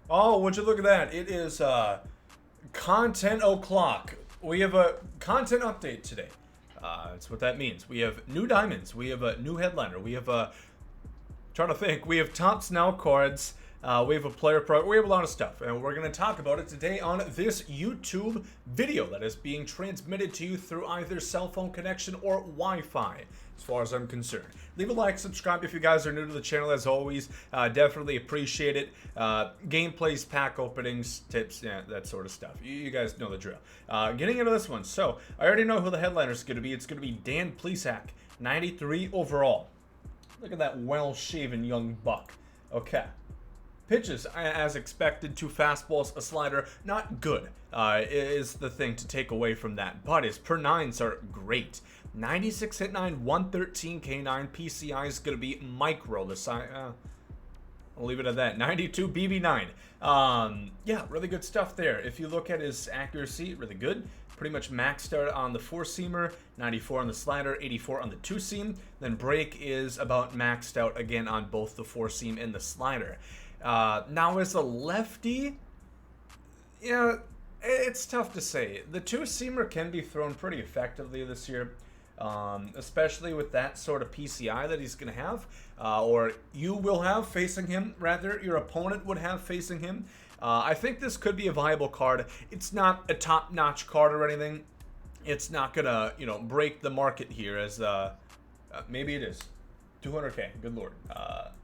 Oh, would you look at that? It is content o'clock. We have a content update today. That's what that means. We have new diamonds. We have a new headliner. We have a trying to think. We have tops now cards. We have a player pro. We have a lot of stuff, and we're going to talk about it today on this YouTube video that is being transmitted to you through either cell phone connection or Wi-Fi, as far as I'm concerned. Leave a like, subscribe if you guys are new to the channel. As always, definitely appreciate it. Gameplays, pack openings, tips, yeah, that sort of stuff. You guys know the drill. Getting into this one. So I already know who the headliner is going to be. It's going to be Dan Plesac, 93 overall. Look at that well-shaven young buck. Okay. Pitches, as expected, two fastballs, a slider, not good, is the thing to take away from that. But his per nines are great. 96 hit 9, 113 K9, PCI is going to be micro. The side, I'll leave it at that. 92 BB9. Yeah, really good stuff there. If you look at his accuracy, really good. Pretty much maxed out on the four-seamer, 94 on the slider, 84 on the two-seam. Then break is about maxed out again on both the four-seam and the slider. Now as a lefty, yeah, it's tough to say. The two-seamer can be thrown pretty effectively this year, especially with that sort of PCI that he's going to have, or you will have facing him, rather, your opponent would have facing him. I think this could be a viable card. It's not a top-notch card or anything. It's not going to, break the market here as, maybe it is. 200K, good lord.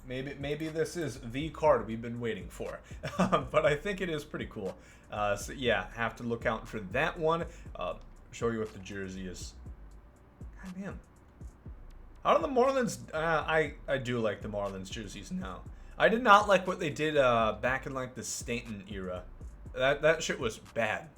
Maybe this is the card we've been waiting for. But I think it is pretty cool. So yeah, have to look out for that one. Show you what the jersey is. God damn. How do the Marlins... I do like the Marlins jerseys now. I did not like what they did back in like the Stanton era. That shit was bad.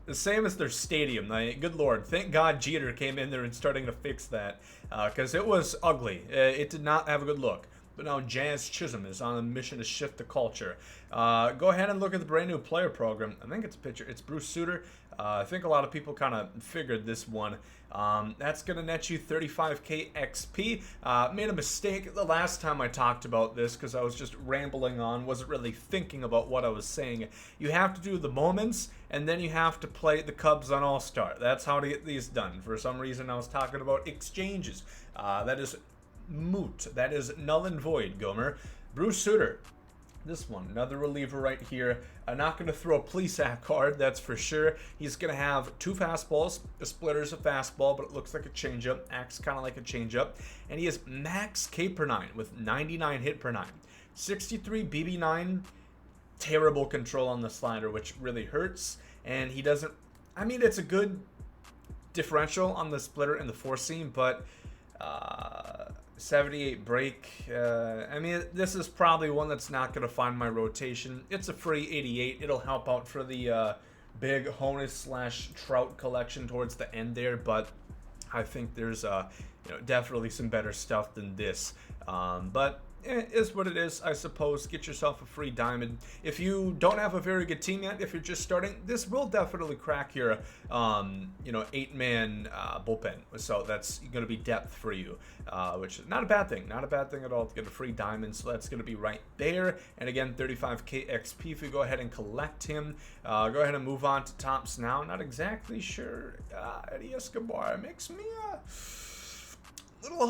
The same as their stadium. Good lord, thank God Jeter came in there and starting to fix that, because it was ugly. It did not have a good look. But now Jazz Chisholm is on a mission to shift the culture. Go ahead and look at the brand new player program. I think it's a pitcher. It's Bruce Sutter. I think a lot of people kind of figured this one. That's going to net you 35k XP. Made a mistake the last time I talked about this because I was just rambling on. Wasn't really thinking about what I was saying. You have to do the moments, and then you have to play the Cubs on All-Star. That's how to get these done. For some reason, I was talking about exchanges. That is moot. That is null and void, Gomer. Bruce Sutter. This one, another reliever right here. I'm not going to throw a Plesac card, that's for sure. He's going to have two fastballs. The splitter's a fastball, but it looks like a changeup. Acts kind of like a changeup. And he has max K per 9 with 99 hit per 9. 63 BB9. Terrible control on the slider, which really hurts. And he doesn't... I mean, it's a good differential on the splitter and the four seam, but... 78 break. I mean, this is probably one that's not going to find my rotation. It's a free 88. It'll help out for the big Honus / Trout collection towards the end there, but I think there's definitely some better stuff than this. But it is what it is, I suppose. Get yourself a free diamond. If you don't have a very good team yet, if you're just starting, this will definitely crack your 8-man bullpen. So that's going to be depth for you, which is not a bad thing. Not a bad thing at all to get a free diamond. So that's going to be right there. And again, 35k XP if you go ahead and collect him. Go ahead and move on to tops now. Not exactly sure. Eddie Escobar makes me a little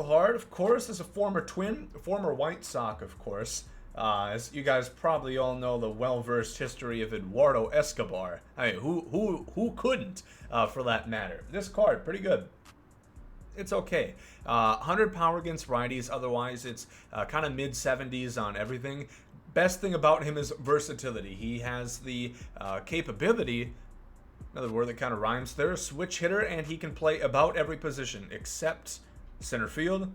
hard, of course, as a former Twin, a former White Sox, of course. As you guys probably all know the well-versed history of Eduardo Escobar. I mean, who couldn't, for that matter. This card, pretty good. It's okay. 100 power against righties, otherwise it's kind of mid-70s on everything. Best thing about him is versatility. He has the capability... Another word that kind of rhymes there. Switch hitter, and he can play about every position except center field.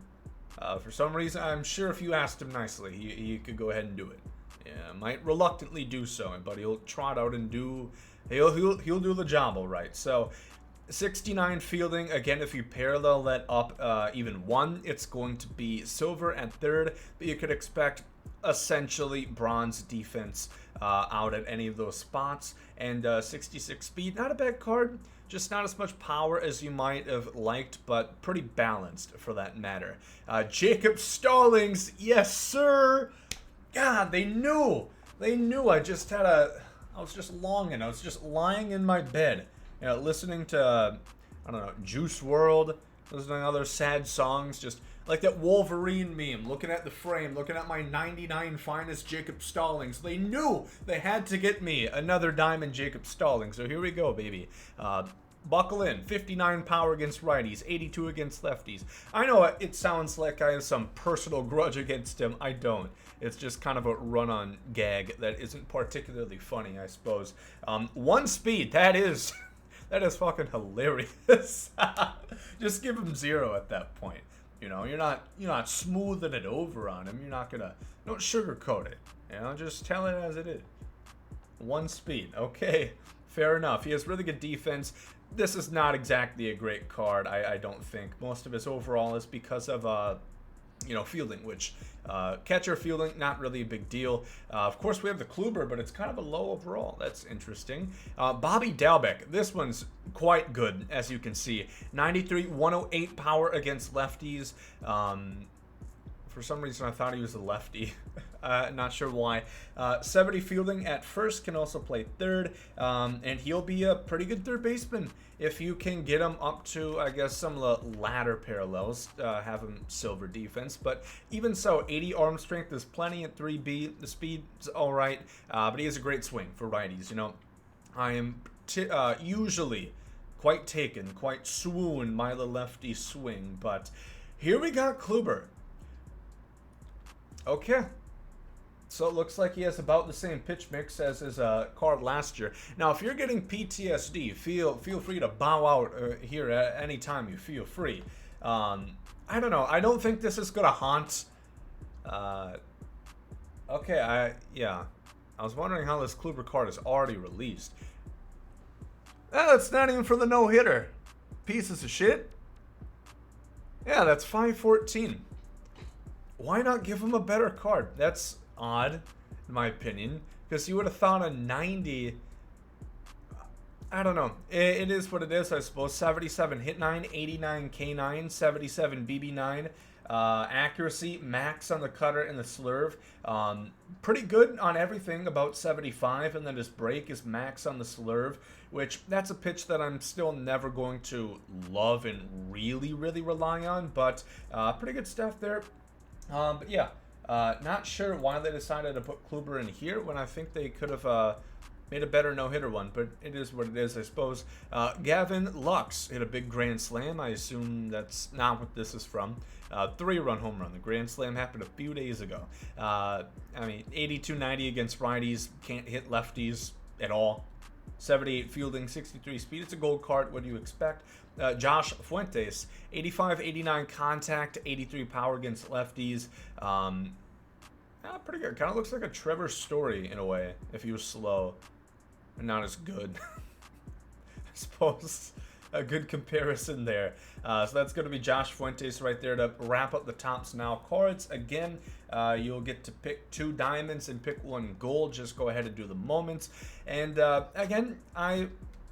For some reason, I'm sure if you asked him nicely, he could go ahead and do it. Yeah, might reluctantly do so, but he'll trot out and he'll do the job all right. So 69 fielding. Again, if you parallel that up even one, it's going to be silver at third, but you could expect essentially bronze defense out at any of those spots. And 66 speed, not a bad card, just not as much power as you might have liked, but pretty balanced for that matter. Jacob Stallings, yes sir. God, they knew They knew I just had a. I was just longing. I was just lying in my bed, you know, listening to, I don't know, Juice World, listening to other sad songs, just like that Wolverine meme, looking at the frame, looking at my 99 finest Jacob Stallings. They knew they had to get me another diamond Jacob Stallings. So here we go, baby. Buckle in. 59 power against righties, 82 against lefties. I know it sounds like I have some personal grudge against him. I don't. It's just kind of a run-on gag that isn't particularly funny, I suppose. 1 speed. That is fucking hilarious. Just give him 0 at that point. You know, you're not smoothing it over on him. You're not gonna, don't sugarcoat it. You know, just tell it as it is. 1 speed. Okay, fair enough. He has really good defense. This is not exactly a great card, I don't think. Most of his overall is because of, you know, fielding, which catcher fielding, not really a big deal. Of course, we have the Kluber, but it's kind of a low overall. That's interesting. Bobby Dalbec, this one's quite good, as you can see. 93, 108 power against lefties. For some reason, I thought he was a lefty. Not sure why. 70 fielding at first, can also play third. And he'll be a pretty good third baseman if you can get him up to, I guess, some of the ladder parallels. Have him silver defense. But even so, 80 arm strength is plenty at 3B. The speed's all right. But he has a great swing for righties. You know, I am usually quite taken, quite swooned by the lefty swing. But here we got Kluber. Okay, so it looks like he has about the same pitch mix as his card last year. Now, if you're getting PTSD, feel free to bow out here at any time you feel free. I don't know. I don't think this is gonna haunt. Okay, I was wondering how this Kluber card is already released. Oh, it's not even for the no-hitter. Pieces of shit. Yeah, that's 514. Why not give him a better card? That's odd, in my opinion, because you would have thought a 90. I don't know. It is what it is, I suppose. 77 hit 9, 89 K9, 77 BB9. Accuracy, max on the cutter and the slurve. Pretty good on everything, about 75, and then his break is max on the slurve, which that's a pitch that I'm still never going to love and really rely on, but pretty good stuff there. But yeah, not sure why they decided to put Kluber in here when I think they could have made a better no-hitter one, but it is what it is, I suppose. Gavin Lux hit a big grand slam. I assume that's not what this is from. 3-run home run. The grand slam happened a few days ago. I mean, 82-90 against righties. Can't hit lefties at all. 78 fielding, 63 speed. It's a gold card. What do you expect? Josh Fuentes, 85-89 contact, 83 power against lefties. Pretty good. Kind of looks like a Trevor Story in a way, if he was slow and not as good. I suppose a good comparison there. So that's going to be Josh Fuentes right there to wrap up the Tops Now cards. Again, you'll get to pick 2 diamonds and pick 1 gold. Just go ahead and do the moments. And again, I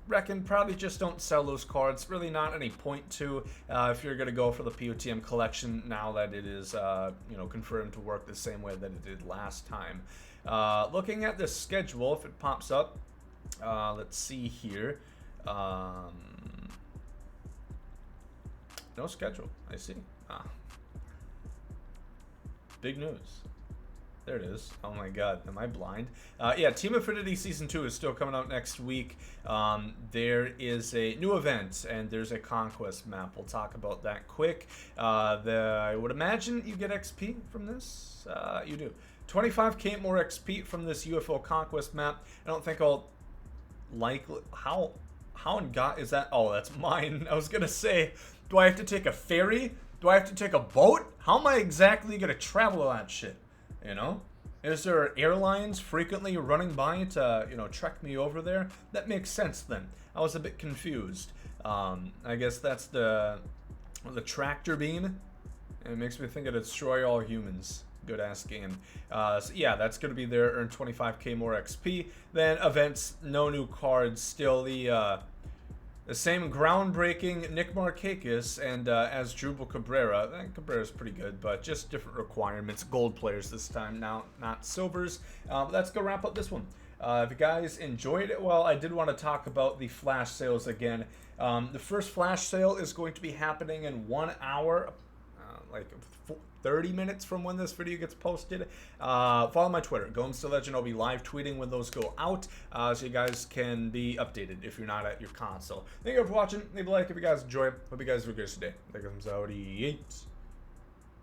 reckon probably just don't sell those cards. Really not any point to if you're going to go for the POTM collection now that it is you know, confirmed to work the same way that it did last time. Looking at the schedule, if it pops up, let's see here. No schedule. I see. Big news. There it is. Oh my god, am I blind? Yeah, Team Affinity Season 2 is still coming out next week. There is a new event, and there's a Conquest map. We'll talk about that quick. I would imagine you get XP from this. You do. 25k more XP from this UFO Conquest map. I don't think I'll likely... How in God is that? Oh, that's mine. I was going to say, do I have to take a ferry? Do I have to take a boat? How am I exactly going to travel on that shit? You know, is there airlines frequently running by to, you know, trek me over there? That makes sense then. I was a bit confused. I guess that's the tractor beam. It makes me think of Destroy All Humans. Good ass game. So yeah, that's going to be there. Earn 25k more XP. Then events, no new cards. Still the the same groundbreaking Nick Markakis and as Drupal Cabrera. Cabrera's pretty good, but just different requirements. Gold players this time now, not silvers. That's gonna wrap up this one. If you guys enjoyed it, well, I did want to talk about the flash sales again. The first flash sale is going to be happening in 1 hour, like 30 minutes from when this video gets posted. Follow my Twitter, GomesDaLegend. I'll be live tweeting when those go out, so you guys can be updated if you're not at your console. Thank you for watching. Leave a like if you guys enjoy. Hope you guys have a good day. There comes out 8.